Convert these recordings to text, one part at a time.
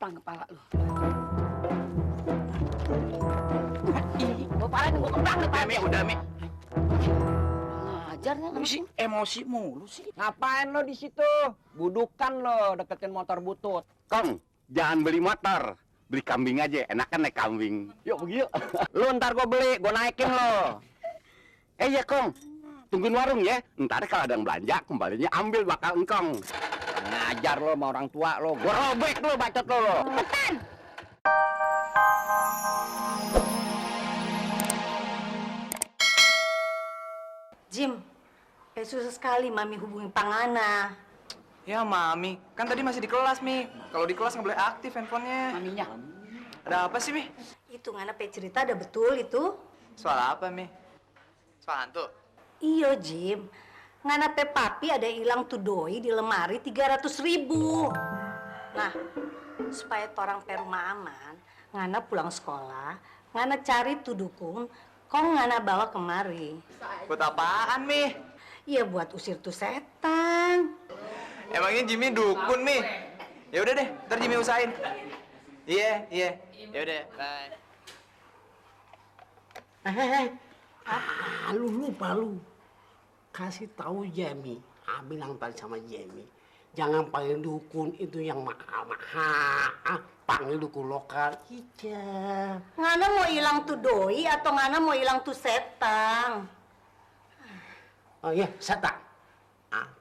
kemplang kepala lu. Gua parahin gua kemplang kepala. Mi, udah Mi. Ngajarnya Lu sih emosi mulu sih. Ngapain lo di situ? Budukan lo deketin motor butut. Kong, jangan beli motor. Beli kambing aja, enakan naik kambing. Yuk, pergi yuk. Lu ntar gue beli, gue naikin lo. Iya, Kong. Tungguin warung ya. Ntar kalau ada yang belanja, kembalinya ambil bakal engkong. Ngajar lo sama orang tua lo. Gue robek lo, bacot lo. Cepetan. Jim, susah sekali Mami hubungi Pangana. Ya, Mami. Kan tadi masih di kelas, Mi. Kalau di kelas nggak boleh aktif handphonenya. Maminya. Ada apa sih, Mi? Itu ngana pe cerita ada betul itu? Soal apa, Mi? Soal hantu? Iyo, Jim. Ngana pe papi ada hilang tuh doi di lemari 300.000. Nah, supaya torang pe rumah aman, ngana pulang sekolah, ngana cari tuh dukun, kok ngana bawa kemari. Buat apaan, Mi? Iya buat usir tuh setan. Emangnya Jimmy dukun, Mi? Ya udah deh, ntar Jimmy usahain. Iya. Ya udah, bye. Lu lupa lu. Kasih tahu Jamie. Bilang tadi sama Jamie. Jangan panggil dukun itu yang mahal-mahal. Panggil dukun lokal aja. Ngana mau hilang tuh doi atau ngana mau hilang tuh setan? Oh iya, setan.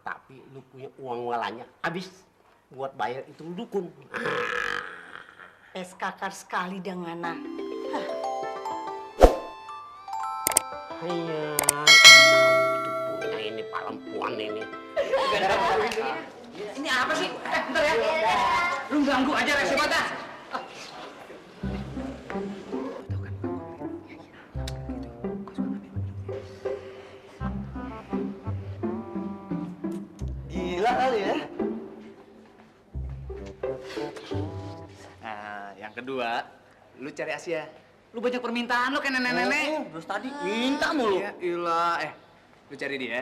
Tapi lu punya uang walanya habis buat bayar itu dukun. Kakar sekali dengan ngana. Iya, itu punya ini perempuan ini. Ini apa sih? Bentar ya. Lu ganggu aja rese mata. Gila kali ya. Nah, yang kedua, lu cari Asia. Lu banyak permintaan lu kayak nenek-nenek. Terus tadi Minta mulu. Ya, ilah. Lu cari dia.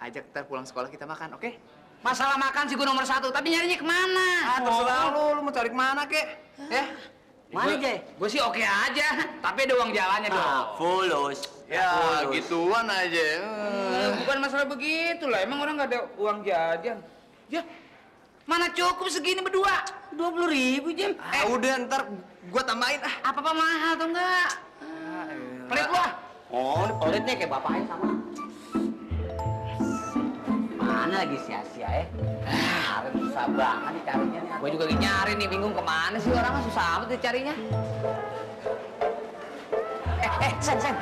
Ajak ntar pulang sekolah kita makan, oke? Masalah makan sih gue nomor 1, tapi nyarinya kemana? Terserah lu mau cari kemana, kek? Ya? Mana, Jay? Gue sih oke aja, tapi ada uang jalannya dong. Fulus. Ya, gituan aja. Bukan masalah begitu lah, emang orang nggak ada uang jajan. Ya, mana cukup segini berdua? 20.000, Jim. Udah ntar gua tambahin ah. Apa-apa mahal atau enggak? Pelit lu ah. Oh, ini pelit nih kayak bapaknya sama. Mana lagi sia-sia ya? Harus susah banget dicarinya nih. Gue juga lagi nyari nih, bingung kemana sih orangnya, susah amat dicarinya. Sen.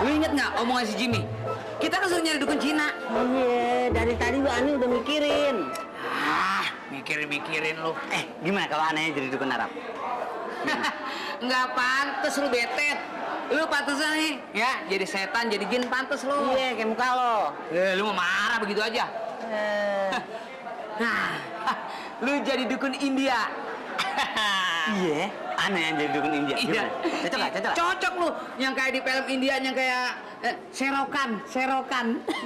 Lu inget nggak omongan si Jimmy? Kita kan suruh nyari dukun Cina. Iya, dari tadi lu Ani udah mikirin. Mikirin lu. Gimana kalau anehnya jadi dukun Arab? Nggak pantes lu betet. Lu pantesan nih, ya jadi setan, jadi jin pantes lu. Iya, kayak muka lo. Lu mau marah begitu aja. Nah, lu jadi dukun India. Iya, aneh yang jadi dukun India. Iya. Gimana? Cocok nggak? Cocok nggak? Cocok lu, yang kayak di film India, yang kayak serokan.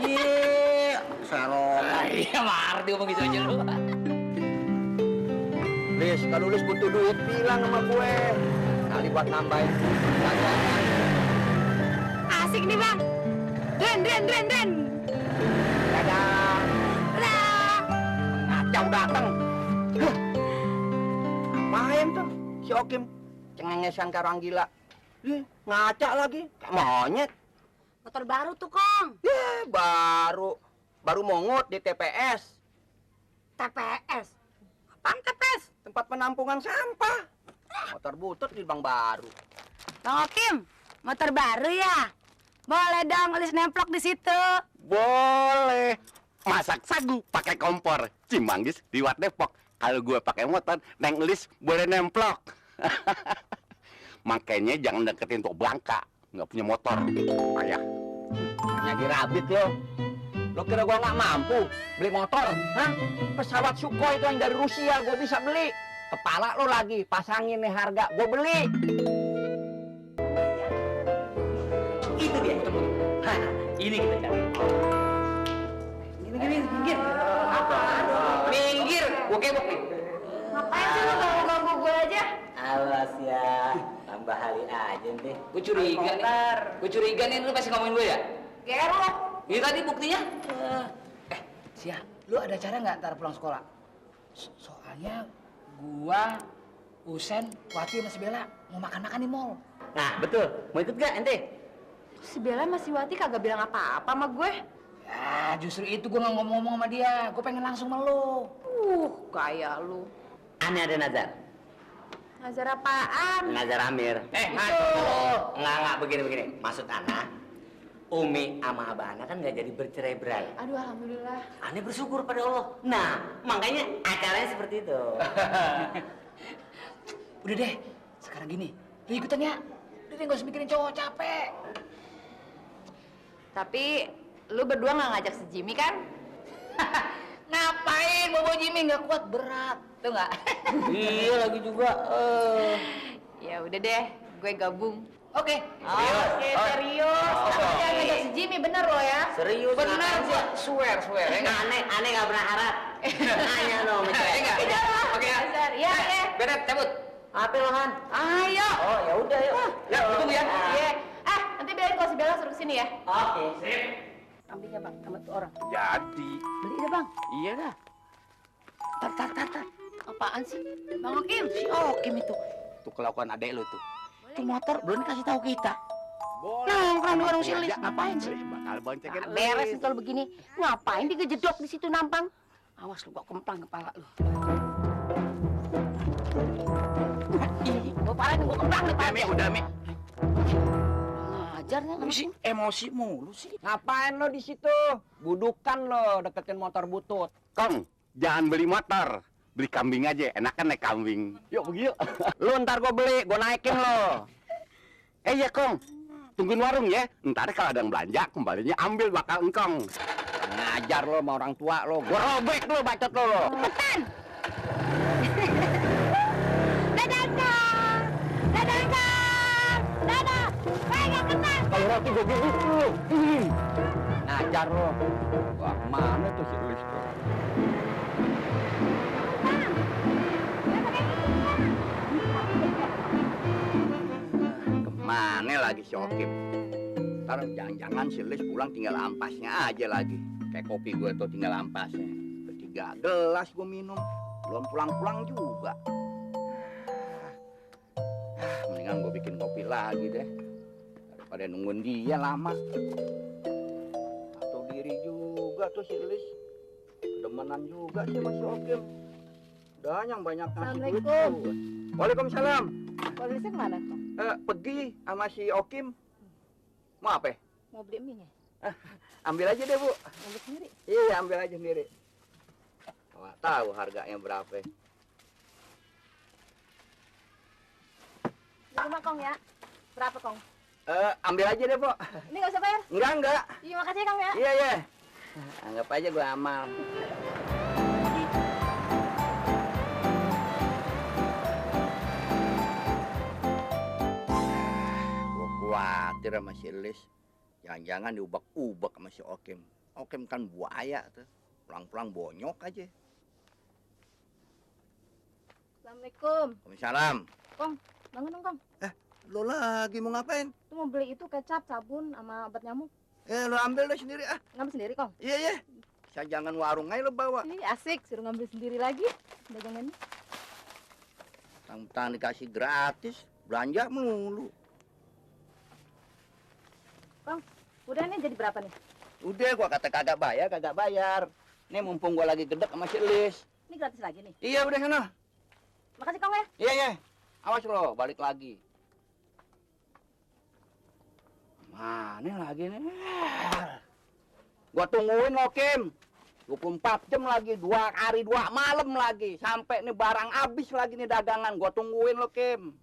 Iya, serokan. Iya, marah dia ngomong gitu aja lu. Lis, kalau Lis butuh duit, bilang sama gue. Kali buat nambahin dagangan. Asik nih bang. Dren. Dadah. Ngacau dateng. Main tuh si Okim. Cengengesan kayak orang gila. Ngaca lagi, kayak monyet. Motor baru tuh Kong. Baru mongut di TPS. TPS. Apaan TPS? Tempat penampungan sampah. Motor butut di Bang Baru. Bang Okim, motor baru ya? Boleh dong Lis nemplok di situ. Boleh. Masak sagu pakai kompor. Cimanggis di Wat Depok. Kalau gue pakai motor, Neng Elis boleh nemplok. Makanya jangan deketin Tok Bangka. Nggak punya motor. Payah. Nyagi rabit lo. Lo kira gua nggak mampu beli motor? Hah? Pesawat Sukhoi itu yang dari Rusia gua bisa beli. Kepala lo lagi pasangin nih harga, gua beli. Itu dia. Ini kita cari. Gini, minggir. Apa? Minggir. Gua kebok nih. Ngapain sih lu bawa Gue curiga nih. Gue curiga nih, lu pasti ngomongin gue ya? Gerok. Ini tadi buktinya. Sia, lu ada cara nggak ntar pulang sekolah? Soalnya gua, Usen, Wati, sama si Bella mau makan-makan di mall. Nah, betul. Mau ikut gak ente? Si Bella masih Wati kagak bilang apa-apa sama gue. Ya, justru itu gua nggak ngomong-ngomong sama dia. Gua pengen langsung sama lu. Kayak lu. Aneh ada Nazar. Nazar apaan? Nazar Amir. Aduh. Enggak, begini. Maksud Ana, Umi sama Abah Ana kan nggak jadi bercerai-berai. Aduh, alhamdulillah. Aneh bersyukur pada Allah. Nah, makanya acaranya seperti itu. Udah deh, sekarang gini. Lu ikutan ya. Udah deh, nggak usah mikirin cowok, capek. Tapi lu berdua nggak ngajak si Jimmy kan? Ngapain bawa Jimmy? Nggak kuat, berat. Tuh nggak? Iya lagi juga. Ya udah deh, gue gabung. Oke. Oke, serius. Kamu jangan ngajak si Jimmy, bener lo ya? Serius. Benar ngapain gua. sih? Swear. Ya nggak? Aneh nggak pernah harap. Nanya dong, Ya nggak? Oke ya. Nazar, ya. Berat, cabut. Apa lo Han? Ayo. Oh ya udah yuk. Ya, tunggu ya. Iya. Nanti biarin kalau si Bella suruh kesini ya. Oke. Sip. Kambingnya bang, sama tuh orang. Jadi. Beli deh bang. Iya dah. Tar. Apaan sih? Bang Okim. Si Okim itu. Tuh kelakuan adek lu tuh. Itu motor belum dikasih tahu kita. Nongkrong di warung Silis, ngapain sih? Bakal boncekin lu. Beres itu kalau begini. Ngapain digejedok di situ nampang? Awas lu gua kemplang kepala lu. Gua parahin gua kemplang nih, Pak. Udah, Mi. Ngajarnya Lu sih emosi mulu sih. Ngapain lo di situ? Budukan lo deketin motor butut. Kong, jangan beli motor. Beli kambing aja, enakan naik kambing. Yuk, pergi yuk. Lu ntar gue beli, gue naikin lo. Iya, Kong. Tungguin warung ya. Ntar kalau ada yang belanja, kembalinya ambil bakal engkong. Ngajar lo sama orang tua lo. Gue robek lo, bacot lo. Cepetan. Dadah, Kang. Dadah. Pegang kentang. Kalau roti gue gitu. Ngajar lo. Wah, mana tuh si Ulis tuh? Kemana lagi si Okim? Ntar jangan-jangan si Lis pulang tinggal ampasnya aja lagi. Kayak kopi gue tuh tinggal ampasnya. Udah 3 gelas gue minum. Belum pulang-pulang juga. Mendingan gue bikin kopi lagi deh. Daripada nungguin dia lama. Atau diri juga tuh si Lis. Demenan juga sih sama si Okim. Udah yang banyak ngasih duit Assalamualaikum. tuh. Waalaikumsalam. Polisnya kemana kok? Pergi sama si Okim. Mau apa? Mau beli mie-nya? Ambil aja deh, Bu. Ambil sendiri. Iya, ambil aja sendiri. Nggak tahu harganya berapa. Di rumah Kong ya? Berapa Kong? Ambil aja deh, Bu. Ini nggak usah bayar? Enggak. Iya makasih ya Kong ya. Iya. Anggap aja gue amal. Gue khawatir sama si Lis. Jangan-jangan diubek-ubek sama si Okim. Okim kan buaya tuh. Pulang-pulang bonyok aja. Assalamualaikum. Waalaikumsalam. Kong, bangun dong Kong. Lo lagi mau ngapain? Tuh mau beli itu kecap, sabun, sama obat nyamuk. Lo ambil deh sendiri ah. Ngambil sendiri Kong. Iya. Saya jangan warung aja lo bawa. Ih, asik, suruh ngambil sendiri lagi dagangannya. Tang-tang dikasih gratis, belanja mulu. Kong, udah nih jadi berapa nih? Udah gua kata kagak bayar. Nih mumpung gua lagi gedek sama si Lis. Ini gratis lagi nih. Iya udah sana. Makasih Kong ya. Iya. Awas lo, balik lagi. Mana lagi nih? Gua tungguin lo, Kim. 24 jam lagi, 2 hari 2 malam lagi. Sampai nih barang habis lagi nih dagangan. Gua tungguin lo, Kim.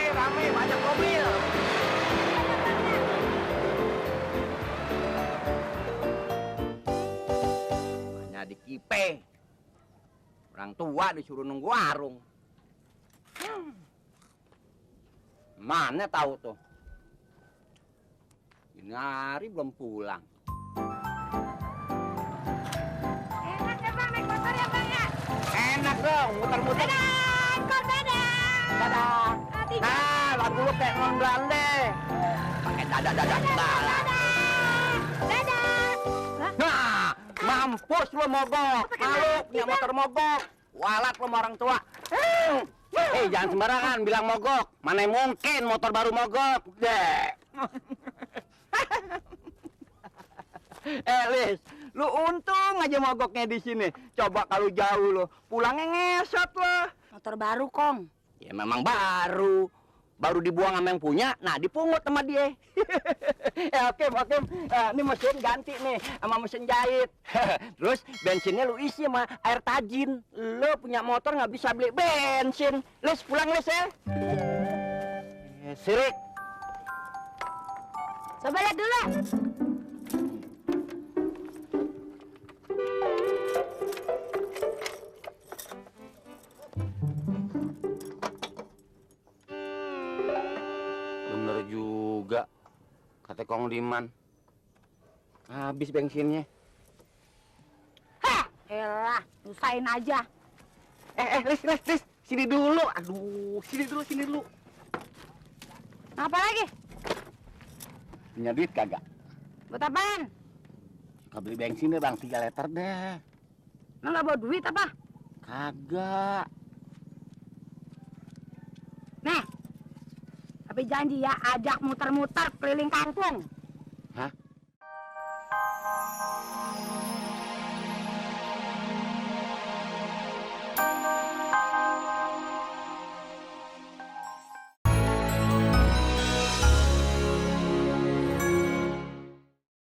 Rame, banyak mobil. Banyak di Kipe. Orang tua disuruh nunggu warung. Mana tahu tuh? Ini hari belum pulang. Enak ya Bang, naik motor ya Bang ya? Enak dong, muter-muter. Dadah, Kong dadah. Dadah. Nah, lagu lu kayak non Belanda. Pakai dadah segala. Nah, mampus lu mogok. Malu punya motor mogok. Walat lu sama orang tua. Jangan sembarangan bilang mogok. Mana mungkin motor baru mogok. Deh. Lis, lu untung aja mogoknya di sini. Coba kalau jauh lo, pulangnya ngesot lo. Motor baru, Kong. Ya memang baru. Baru dibuang sama yang punya, nah dipungut sama dia. Oke. Ini mesin ganti nih sama mesin jahit. Terus bensinnya lu isi sama air tajin. Lu punya motor nggak bisa beli bensin. Les, pulang Les ya. Sirik. Coba lihat dulu. Bener juga, kata Kong Diman. Habis bensinnya. Hah, elah, nusain aja. Lis, sini dulu. Aduh, sini dulu. Apa lagi? Punya duit kagak? Buat apaan? Kagak beli bensin deh bang, 3 liter deh. Lo nggak bawa duit apa? Kagak. Nih, tapi janji ya ajak muter-muter keliling kampung.